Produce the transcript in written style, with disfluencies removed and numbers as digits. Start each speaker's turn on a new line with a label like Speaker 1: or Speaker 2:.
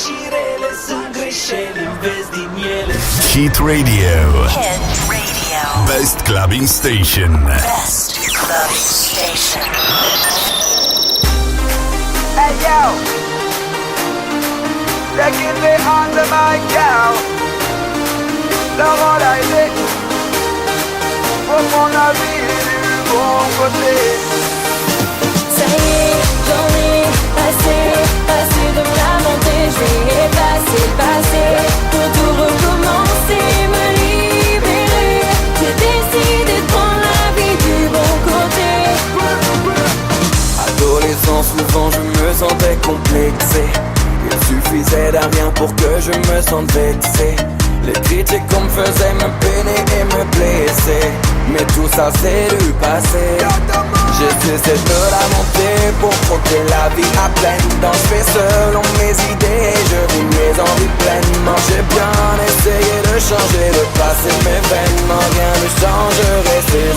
Speaker 1: șirele sunt greșeli în vezi din ele.
Speaker 2: Hit Radio.
Speaker 3: Hit Radio.
Speaker 2: Best clubbing station.
Speaker 3: Best clubbing station.
Speaker 4: Hey yo, taking me on the mic now. Laurent Laizé, pour mon avis du bon côté.
Speaker 5: Ça y est, j'en ai assez de me lamenter. Je vais effacer le passé pour tout recommencer, me libérer. J'ai décidé de prendre la vie du bon côté.
Speaker 4: Adolescent, souvent je me sentais complexé. Il suffisait d'un rien pour que je me sente vexé. Les critiques qu'on me faisait me peiner et me blesser. Mais tout ça c'est du passé. J'ai cessé de lamenter pour croquer la vie à pleine dents. Je fais selon mes idées et je vis mes envies pleinement. J'ai bien essayé de changer le passé, mais vainement rien ne changerait ces